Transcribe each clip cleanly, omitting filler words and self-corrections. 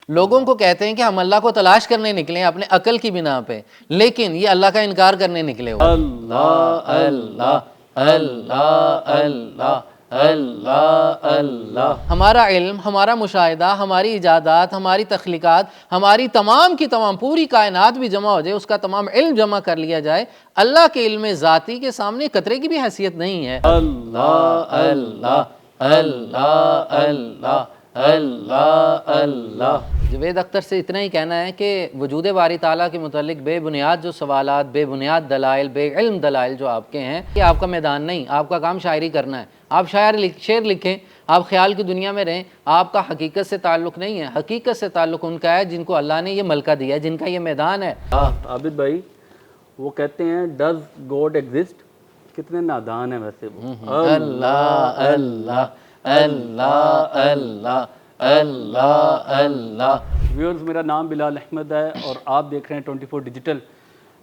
لوگوں کو کہتے ہیں کہ ہم اللہ کو تلاش کرنے نکلے ہیں اپنے عقل کی بنا پہ، لیکن یہ اللہ کا انکار کرنے نکلے ہوئے۔ اللہ اللہ اللہ اللہ اللہ اللہ۔ ہمارا علم، ہمارا مشاہدہ، ہماری ایجادات، ہماری تخلیقات، ہماری تمام کی تمام پوری کائنات بھی جمع ہو جائے، اس کا تمام علم جمع کر لیا جائے، اللہ کے علم ذاتی کے سامنے قطرے کی بھی حیثیت نہیں ہے۔ اللہ اللہ اللہ اللہ اللہ اللہ۔ جاوید اختر سے اتنا ہی کہنا ہے کہ وجود باری تعالیٰ کے متعلق بے بنیاد جو سوالات، بے بنیاد دلائل، بے علم دلائل جو آپ کے ہیں، یہ آپ کا میدان نہیں، آپ کا کام شاعری کرنا ہے۔ آپ شعر لکھیں، آپ خیال کی دنیا میں رہیں، آپ کا حقیقت سے تعلق نہیں ہے۔ حقیقت سے تعلق ان کا ہے جن کو اللہ نے یہ ملکہ دیا ہے، جن کا یہ میدان ہے۔ عابد بھائی وہ کہتے ہیں ڈز گاڈ ایگزسٹ، کتنے نادان ہیں ویسے وہ۔ اللہ اللہ اللہ اللہ اللہ اللہ۔ ویورز، میرا نام بلال احمد ہے اور آپ دیکھ رہے ہیں 24 ڈیجیٹل۔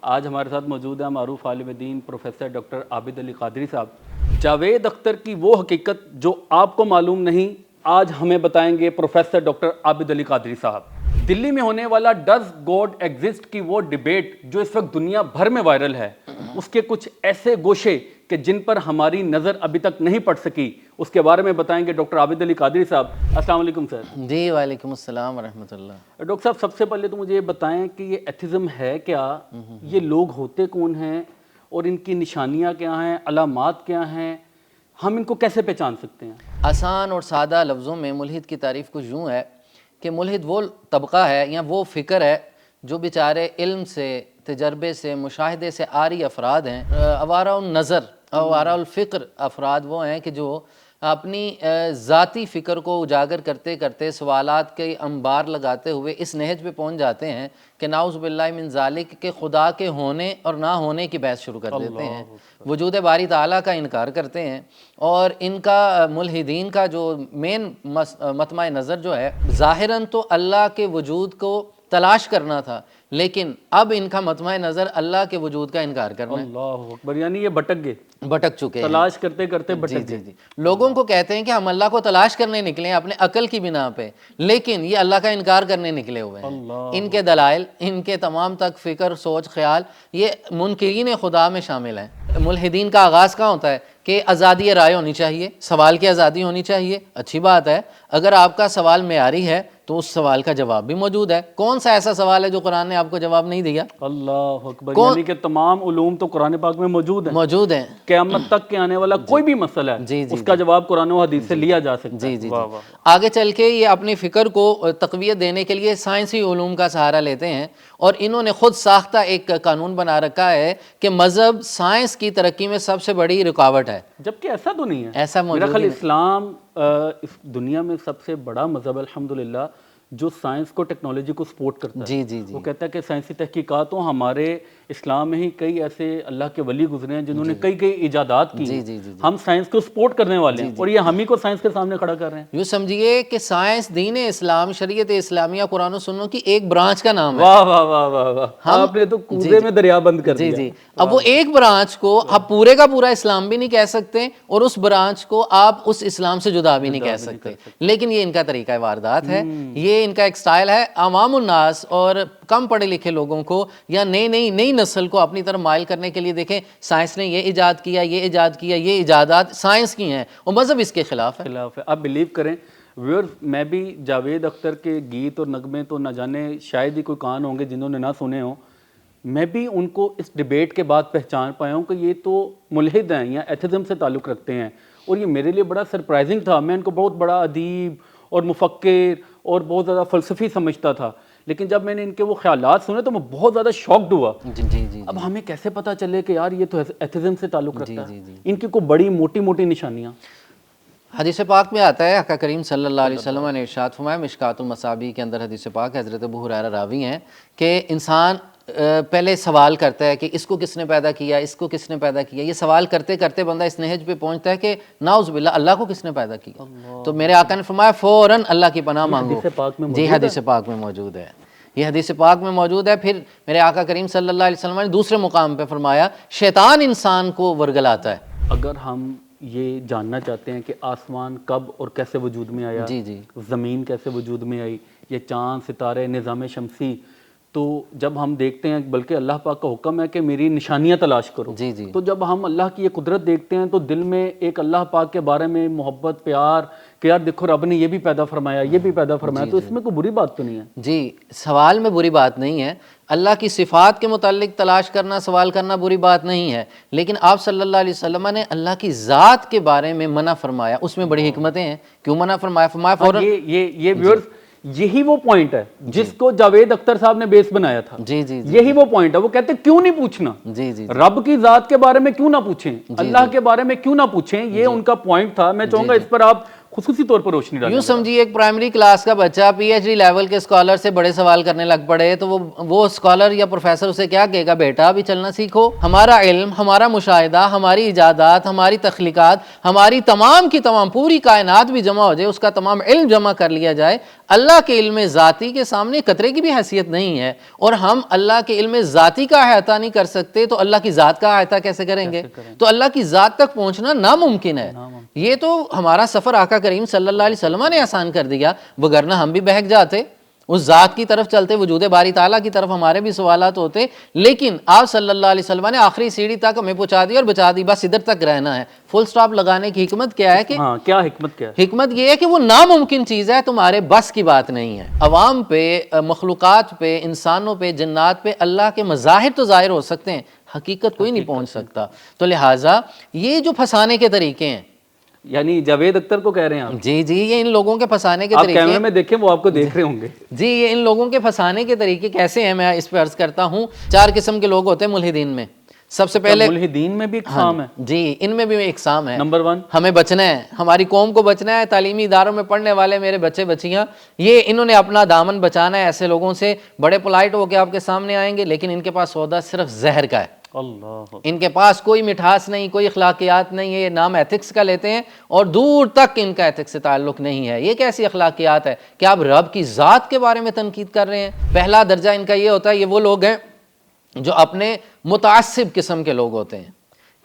آج ہمارے ساتھ موجود ہیں معروف عالم دین پروفیسر ڈاکٹر عابد علی قادری صاحب۔ جاوید اختر کی وہ حقیقت جو آپ کو معلوم نہیں، آج ہمیں بتائیں گے پروفیسر ڈاکٹر عابد علی قادری صاحب۔ دلی میں ہونے والا ڈز گاڈ ایگزسٹ کی وہ ڈیبیٹ جو اس وقت دنیا بھر میں وائرل ہے، اس کے کچھ ایسے گوشے کہ جن پر ہماری نظر ابھی تک نہیں پڑ سکی، اس کے بارے میں بتائیں گے ڈاکٹر عابد علی قادری صاحب۔ السلام علیکم سر۔ جی وعلیکم السلام ورحمۃ اللہ۔ ڈاکٹر صاحب، سب سے پہلے تو مجھے یہ بتائیں کہ یہ ایتھزم ہے کیا، یہ لوگ ہوتے کون ہیں، اور ان کی نشانیاں کیا ہیں، علامات کیا ہیں، ہم ان کو کیسے پہچان سکتے ہیں؟ آسان اور سادہ لفظوں میں ملحد کی تعریف کچھ یوں ہے کہ ملحد وہ طبقہ ہے یا وہ فکر ہے جو بیچارے علم سے، تجربے سے، مشاہدے سے عاری افراد ہیں۔ آوارہ النظر، آوارہ الفکر افراد وہ ہیں کہ جو اپنی ذاتی فکر کو اجاگر کرتے کرتے، سوالات کے انبار لگاتے ہوئے اس نہج پہ پہنچ جاتے ہیں کہ نعوذ باللہ من ذالک کہ خدا کے ہونے اور نہ ہونے کی بحث شروع کر دیتے ہیں، وجود باری تعالیٰ کا انکار کرتے ہیں۔ اور ان کا ملحدین کا جو مین مطمع نظر جو ہے، ظاہراً تو اللہ کے وجود کو تلاش کرنا تھا، لیکن اب ان کا مطمع نظر اللہ کے وجود کا انکار کرنا ہے۔ اللہ اکبر، یعنی یہ بھٹک گئے، بھٹک چکے ہیں، تلاش کرتے کرتے بھٹک گئے۔ جی۔ لوگوں کو کہتے ہیں کہ ہم اللہ کو تلاش کرنے نکلے ہیں اپنے عقل کی بنا پہ، لیکن یہ اللہ کا انکار کرنے نکلے ہوئے ہیں۔ ان کے دلائل، ان کے تمام تک فکر، سوچ، خیال، یہ منکرین خدا میں شامل ہیں۔ ملحدین کا آغاز کہاں ہوتا ہے کہ آزادی رائے ہونی چاہیے، سوال کی آزادی ہونی چاہیے، اچھی بات ہے۔ اگر آپ کا سوال معیاری ہے تو اس سوال کا جواب بھی موجود ہے۔ کون سا ایسا سوال ہے جو قرآن نے آپ کو جواب نہیں دیا؟ اللہ اکبر، یعنی کہ تمام علوم تو قرآن پاک میں موجود ہیں۔ قیامت تک کے آنے والا کوئی بھی مسئلہ ہے اس کا جواب قرآن و حدیث سے لیا جا سکتا ہے۔ آگے چل کے یہ اپنی فکر کو تقویت دینے کے لیے سائنسی علوم کا سہارا لیتے ہیں، اور انہوں نے خود ساختہ ایک قانون بنا رکھا ہے کہ مذہب سائنس کی ترقی میں سب سے بڑی رکاوٹ ہے، جبکہ ایسا تو نہیں ہے۔ ایسا میرا خیال موجود اسلام اس دنیا میں سب سے بڑا مذہب الحمدللہ جو سائنس کو، ٹیکنالوجی کو سپورٹ کرتا ہے۔ جی وہ کہتا ہے کہ سائنسی تحقیقات ہوں، ہمارے اسلام میں ہی کئی ایسے اللہ کے ولی گزرے ہیں جنہوں نے کئی ایجادات کی ہیں۔ ہم سائنس کو سپورٹ کرنے والے ہیں، اور یہ ہم ہی کو سائنس کے سامنے کھڑا کر رہے ہیں۔ یوں سمجھیے کہ سائنس دین اسلام، شریعت اسلامیہ، قرآن و سنت کی ایک برانچ کا نام ہے۔ واہ واہ واہ واہ واہ، آپ نے تو کوزے میں دریا بند کر دیا۔ اب وہ ایک برانچ کو آپ پورے کا پورا اسلام بھی نہیں کہہ سکتے، اور اس برانچ کو آپ اس اسلام سے جدا بھی نہیں کہہ سکتے، لیکن یہ ان کا طریقہ واردات ہے، یہ ان کا ایک سٹائل ہے۔ عوام الناس اور کم پڑھے لکھے لوگوں کو یا نئی نسل کو اپنی طرف مائل کرنے کے لیے دیکھیں سائنس نے یہ ایجاد کیا، یہ ایجاد کیا، یہ ایجادات سائنس کی ہیں، اور مذہب اس کے خلاف ہے۔ آپ بلیو کریں ویورز، میں بھی جاوید اختر کے گیت اور نغمے تو نہ جانے شاید ہی کوئی کان ہوں گے جنہوں نے نہ سنے ہوں، میں بھی ان کو اس ڈیبیٹ کے بعد پہچان پایا ہوں کہ یہ تو ملحد ہیں یا ایتھزم سے تعلق رکھتے ہیں، اور یہ میرے لیے بڑا سرپرائزنگ تھا۔ میں ان کو بہت بڑا ادیب اور مفکر اور بہت زیادہ فلسفی سمجھتا تھا، لیکن جب میں نے ان کے وہ خیالات سنے تو میں بہت زیادہ شاکڈ ہوا۔ اب ہمیں کیسے پتہ چلے کہ یار یہ تو ایتھزم سے تعلق رکھتا ہے، ان کی کوئی بڑی موٹی نشانیاں؟ حدیث پاک میں آتا ہے، آقا کریم صلی اللہ علیہ وسلم نے ارشاد فرمایا، مشکات المصابیح کے اندر حدیث پاک ہے، حضرت ابو ہریرہ راوی ہیں، کہ انسان پہلے سوال کرتا ہے کہ اس کو کس نے پیدا کیا، اس کو کس نے پیدا کیا۔ یہ سوال کرتے کرتے بندہ اس نہج پہ پہنچتا ہے کہ نعوذ باللہ اللہ کو کس نے پیدا کیا، تو میرے آقا نے فرمایا فوراً اللہ کی پناہ مانگو۔ جی حدیث پاک میں موجود ہے، یہ حدیث پاک میں موجود ہے۔ پھر میرے آقا کریم صلی اللہ علیہ وسلم نے دوسرے مقام پہ فرمایا شیطان انسان کو ورگلاتا ہے۔ اگر ہم یہ جاننا چاہتے ہیں کہ آسمان کب اور کیسے وجود میں آیا، زمین کیسے وجود میں آئی، یہ چاند ستارے نظام شمسی، تو جب ہم دیکھتے ہیں، بلکہ اللہ پاک کا حکم ہے کہ میری نشانیاں تلاش کرو، جی جی تو جب ہم اللہ کی یہ قدرت دیکھتے ہیں تو دل میں ایک اللہ پاک کے بارے میں محبت، پیار کہ یار دیکھو رب نے یہ بھی پیدا فرمایا، یہ بھی پیدا فرمایا، تو اس میں کوئی بری بات تو نہیں ہے؟ جی، سوال میں بری بات نہیں ہے، اللہ کی صفات کے متعلق تلاش کرنا، سوال کرنا بری بات نہیں ہے، لیکن آپ صلی اللہ علیہ وسلم نے اللہ کی ذات کے بارے میں منع فرمایا، اس میں بڑی حکمتیں ہیں۔ کیوں منع فرمایا؟ فرمایا فوراً یہ ویورز، یہی وہ پوائنٹ ہے جس کو جاوید اختر صاحب نے بیس بنایا تھا، جی جی یہی وہ پوائنٹ ہے۔ وہ کہتے ہیں کیوں نہیں پوچھنا، جی جی رب کی ذات کے بارے میں کیوں نہ پوچھیں، اللہ کے بارے میں کیوں نہ پوچھیں، یہ ان کا پوائنٹ تھا۔ میں چاہوں گا اس پر آپ خصوصی طور پر روشنی ڈالیں۔ یوں سمجھیے ایک پرائمری کلاس کا بچہ پی ایچ ڈی لیول کے اسکالر سے بڑے سوال کرنے لگ پڑے تو وہ اسکالر یا پروفیسر اسے کیا کہے گا؟ بیٹا ابھی چلنا سیکھو۔ ہمارا علم، ہمارا مشاہدہ، ہماری ایجادات، ہماری تخلیقات، ہماری تمام کی تمام پوری کائنات بھی جمع ہو جائے، اس کا تمام علم جمع کر لیا جائے، اللہ کے علم ذاتی کے سامنے قطرے کی بھی حیثیت نہیں ہے، اور ہم اللہ کے علم ذاتی کا احاطہ نہیں کر سکتے تو اللہ کی ذات کا احاطہ کیسے کریں گے؟ تو اللہ کی ذات تک پہنچنا ناممکن ہے۔ یہ تو ہمارا سفر آقا کریم صلی اللہ علیہ وسلم نے آسان کر دیا، وگرنہ ہم بھی بہک جاتے، اس ذات کی طرف چلتے، وجود باری تعالیٰ کی طرف ہمارے بھی سوالات ہوتے، لیکن آپ صلی اللہ علیہ وسلم نے آخری سیڑھی تک ہمیں پہنچا دی اور بچا دی، بس ادھر تک رہنا ہے۔ فل سٹاپ لگانے کی حکمت کیا ہے کہ کیا حکمت کیا ہے؟ حکمت یہ ہے کہ وہ ناممکن چیز ہے، تمہارے بس کی بات نہیں ہے۔ عوام پہ، مخلوقات پہ، انسانوں پہ، جنات پہ اللہ کے مظاہر تو ظاہر ہو سکتے ہیں، حقیقت کوئی نہیں پہنچ سکتا۔ تو لہٰذا یہ جو پھنسانے کے طریقے ہیں، یعنی جاوید اختر کو کہہ رہے ہیں آپ؟ جی جی، یہ ان لوگوں کے پھنسانے کے آپ طریقے کیمرے میں دیکھیں، وہ آپ کو دیکھ رہے ہوں گے۔ جی، یہ ان لوگوں کے پھنسانے کے طریقے کیسے ہیں میں اس پہ عرض کرتا ہوں۔ 4 قسم کے لوگ ہوتے ہیں ملحدین میں۔ سب سے پہلے ملحدین میں بھی اقسام ہے؟ جی، ان میں بھی ایک اقسام ہے۔ نمبر 1، ہمیں بچنا ہے، ہماری قوم کو بچنا ہے، تعلیمی اداروں میں پڑھنے والے میرے بچے بچیاں، یہ انہوں نے اپنا دامن بچانا ہے ایسے لوگوں سے۔ بڑے پولائٹ ہو کے آپ کے سامنے آئیں گے، لیکن ان کے پاس سودا صرف زہر کا ہے، اللہ، ان کے پاس کوئی مٹھاس نہیں، کوئی اخلاقیات نہیں ہے، یہ نام ایتھکس کا لیتے ہیں اور دور تک ان کا ایتھکس سے تعلق نہیں ہے۔ یہ کیسی اخلاقیات ہے کہ آپ رب کی ذات کے بارے میں تنقید کر رہے ہیں؟ پہلا درجہ ان کا یہ ہوتا ہے، یہ وہ لوگ ہیں جو اپنے متعصب قسم کے لوگ ہوتے ہیں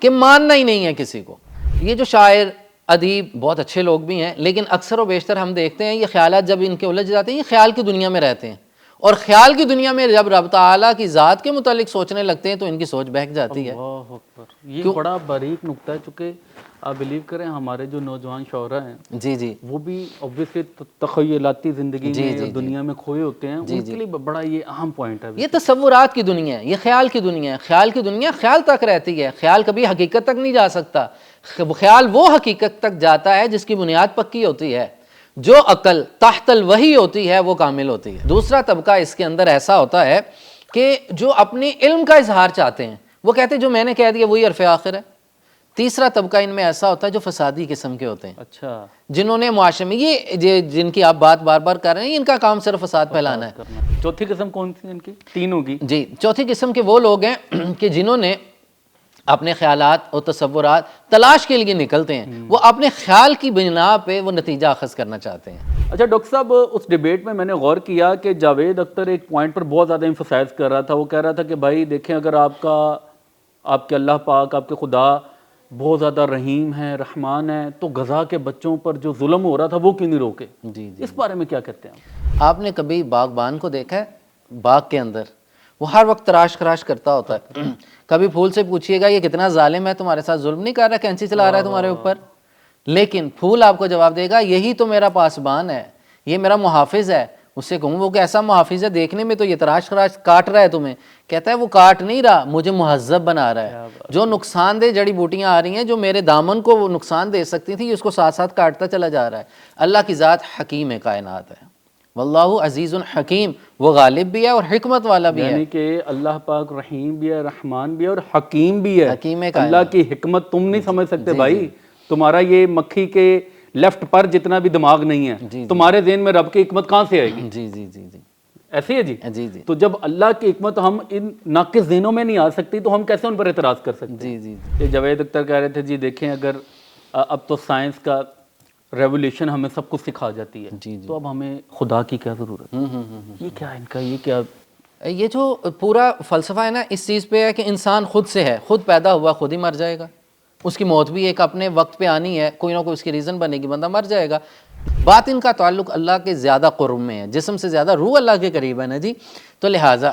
کہ ماننا ہی نہیں ہے کسی کو۔ یہ جو شاعر، ادیب بہت اچھے لوگ بھی ہیں، لیکن اکثر و بیشتر ہم دیکھتے ہیں یہ خیالات جب ان کے الجھ جاتے ہیں، یہ خیال کی دنیا میں رہتے ہیں، اور خیال کی دنیا میں جب رب تعالیٰ کی ذات کے متعلق سوچنے لگتے ہیں تو ان کی سوچ بہک جاتی ہے۔ اللہ اکبر، یہ بڑا باریک نکتہ ہے، چونکہ آپ بلیو کریں ہمارے جو نوجوان شعراء ہیں جی جی وہ بھی obviously تخیلاتی زندگی میں دنیا میں کھوئے ہوتے ہیں، ان کے لیے بڑا یہ اہم پوائنٹ ہے۔ یہ تصورات کی دنیا ہے، یہ خیال کی دنیا ہے۔ خیال کی دنیا خیال تک رہتی ہے، خیال کبھی حقیقت تک نہیں جا سکتا۔ خیال وہ حقیقت تک جاتا ہے جس کی بنیاد پکی ہوتی ہے، جو عقل تحت الوحی ہوتی ہے وہ کامل ہوتی ہے۔ دوسرا طبقہ اس کے اندر ایسا ہوتا ہے کہ جو اپنے علم کا اظہار چاہتے ہیں، وہ کہتے ہیں جو میں نے کہہ دیا وہی عرف آخر ہے۔ تیسرا طبقہ ان میں ایسا ہوتا ہے جو فسادی قسم کے ہوتے ہیں، اچھا، جنہوں نے معاشرے میں یہ جن کی آپ بات بار بار کر رہے ہیں، ان کا کام صرف فساد پھیلانا ہے۔ چوتھی قسم کون سی ان کی؟ 3 ہوگی۔ جی، چوتھی قسم کے وہ لوگ ہیں کہ جنہوں نے اپنے خیالات اور تصورات تلاش کے لیے نکلتے ہیں، وہ اپنے خیال کی بنا پہ وہ نتیجہ اخذ کرنا چاہتے ہیں۔ اچھا ڈاکٹر صاحب، اس ڈیبیٹ میں نے غور کیا کہ جاوید اختر ایک پوائنٹ پر بہت زیادہ ایمفسائز کر رہا تھا۔ وہ کہہ رہا تھا کہ بھائی دیکھیں، اگر آپ کے اللہ پاک، آپ کے خدا بہت زیادہ رحیم ہے، رحمان ہے، تو غزہ کے بچوں پر جو ظلم ہو رہا تھا وہ کیوں نہیں روکے؟ جی جی، اس بارے میں کیا کہتے ہیں آپ نے کبھی باغبان کو دیکھا ہے؟ باغ کے اندر وہ ہر وقت تراش خراش کرتا ہوتا ہے۔ کبھی پھول سے پوچھئے گا یہ کتنا ظالم ہے، تمہارے ساتھ ظلم نہیں کر رہا، کینچی چلا رہا ہے تمہارے اوپر؟ لیکن پھول آپ کو جواب دے گا یہی تو میرا پاسبان ہے، یہ میرا محافظ ہے۔ اس سے کہوں وہ کہ ایسا محافظ ہے، دیکھنے میں تو یہ تراش خراش کاٹ رہا ہے تمہیں، کہتا ہے وہ کاٹ نہیں رہا، مجھے مہذب بنا رہا ہے۔ جو نقصان دہ جڑی بوٹیاں آ رہی ہیں جو میرے دامن کو وہ نقصان دے سکتی تھیں، اس کو ساتھ ساتھ کاٹتا چلا جا رہا ہے۔ اللہ کی ذات حکیم کائنات ہے، واللہ عزیز حکیم، وہ غالب بھی ہے اور حکمت والا بھی ہے۔ یعنی کہ اللہ پاک رحیم بھی ہے، رحمان بھی ہے اور حکیم بھی ہے۔ حکیم اللہ کی حکمت تم نہیں سمجھ سکتے بھائی، تمہارا یہ مکھی کے لیفٹ پر جتنا بھی دماغ نہیں ہے، تمہارے ذہن میں رب کی حکمت کہاں سے آئے گی؟ جی جی جی جی، ایسے ہے جی؟ جی جی تو جب اللہ کی حکمت ہم ان ناقص ذہنوں میں نہیں آ سکتی تو ہم کیسے ان پر اعتراض کر سکتے ہیں؟ جی جی یہ جاوید اختر کہہ رہے تھے جی دیکھیں، اگر اب تو سائنس کا ریولیوشن ہمیں سب کچھ سکھا جاتی ہے، تو اب ہمیں خدا کی کیا ضرورت ہے؟ یہ کیا ان کا، یہ کیا، یہ جو پورا فلسفہ ہے نا اس چیز پہ ہے کہ انسان خود سے ہے، خود پیدا ہوا خود ہی مر جائے گا۔ اس کی موت بھی ایک اپنے وقت پہ آنی ہے, کوئی نہ کوئی اس کی ریزن بنے گی, بندہ مر جائے گا. باطن کا تعلق اللہ کے زیادہ قرب میں ہے, جسم سے زیادہ روح اللہ کے قریب ہے نا جی. تو لہٰذا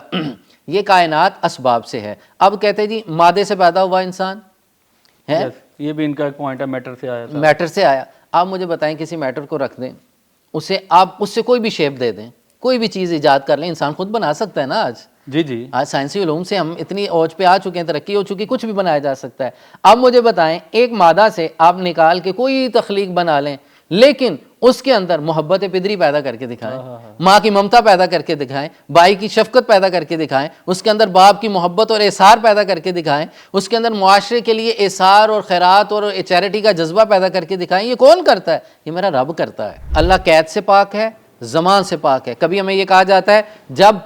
یہ کائنات اسباب سے ہے. اب کہتے جی مادے سے پیدا ہوا انسان ہے, یہ بھی ان کا ایک پوائنٹ ہے, میٹر سے آیا تھا. میٹر سے آیا. آپ مجھے بتائیں کسی میٹر کو رکھ دیں, اسے آپ اس سے کوئی بھی شیپ دے دیں, کوئی بھی چیز ایجاد کر لیں, انسان خود بنا سکتا ہے نا. جی آج سائنسی علوم سے ہم اتنی اوج پہ آ چکے ہیں, ترقی ہو چکی, کچھ بھی بنایا جا سکتا ہے. اب مجھے بتائیں ایک مادہ سے آپ نکال کے کوئی تخلیق بنا لیں, لیکن اس کے اندر محبت پدری پیدا کر کے دکھائیں, ماں کی ممتا پیدا کر کے دکھائیں, بھائی کی شفقت پیدا کر کے دکھائیں, اس کے اندر باپ کی محبت اور احسار پیدا کر کے دکھائیں, اس کے اندر معاشرے کے لیے احسار اور خیرات اور چیریٹی کا جذبہ پیدا کر کے دکھائیں. یہ کون کرتا ہے؟ یہ میرا رب کرتا ہے. اللہ قید سے پاک ہے, زمان سے پاک ہے. کبھی ہمیں یہ کہا جاتا ہے جب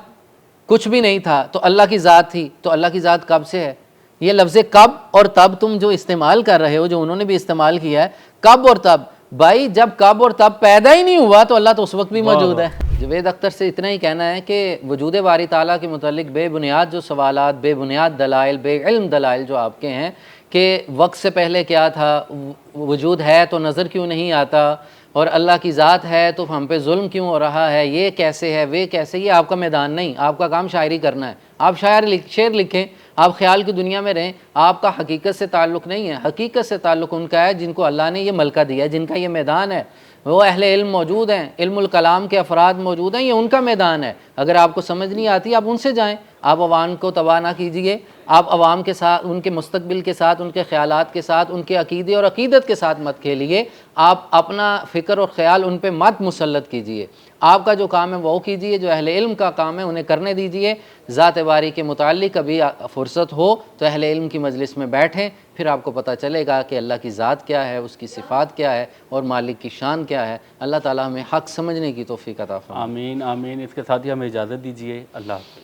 کچھ بھی نہیں تھا تو اللہ کی ذات تھی, تو اللہ کی ذات کب سے ہے؟ یہ لفظ کب اور تب تم جو استعمال کر رہے ہو, جو انہوں نے بھی استعمال کیا ہے, کب اور تب, بھائی جب کب اور تب پیدا ہی نہیں ہوا تو اللہ تو اس وقت بھی موجود ہے. جاوید اختر سے اتنا ہی کہنا ہے کہ وجود باری تعالیٰ کے متعلق بے بنیاد جو سوالات, بے بنیاد دلائل, بے علم دلائل جو آپ کے ہیں کہ وقت سے پہلے کیا تھا, وجود ہے تو نظر کیوں نہیں آتا, اور اللہ کی ذات ہے تو ہم پہ ظلم کیوں ہو رہا ہے, یہ کیسے ہے, وہ کیسے, یہ آپ کا میدان نہیں. آپ کا کام شاعری کرنا ہے. آپ شعر لکھیں, آپ خیال کی دنیا میں رہیں, آپ کا حقیقت سے تعلق نہیں ہے. حقیقت سے تعلق ان کا ہے جن کو اللہ نے یہ ملکہ دیا ہے, جن کا یہ میدان ہے. وہ اہل علم موجود ہیں, علم الکلام کے افراد موجود ہیں, یہ ان کا میدان ہے. اگر آپ کو سمجھ نہیں آتی آپ ان سے جائیں. آپ عوام کو تباہ نہ کیجئے, آپ عوام کے ساتھ, ان کے مستقبل کے ساتھ, ان کے خیالات کے ساتھ, ان کے عقیدے اور عقیدت کے ساتھ مت کھیلیے. آپ اپنا فکر اور خیال ان پہ مت مسلط کیجئے. آپ کا جو کام ہے وہ کیجئے, جو اہل علم کا کام ہے انہیں کرنے دیجئے. ذات باری کے متعلق کبھی فرصت ہو تو اہل علم کی مجلس میں بیٹھیں, پھر آپ کو پتہ چلے گا کہ اللہ کی ذات کیا ہے, اس کی صفات کیا ہے, اور مالک کی شان کیا ہے. اللہ تعالیٰ ہمیں حق سمجھنے کی توفیق عطا فرمائے. آمین آمین. اس کے ساتھ ہی ہمیں اجازت دیجیے. اللہ حافظ.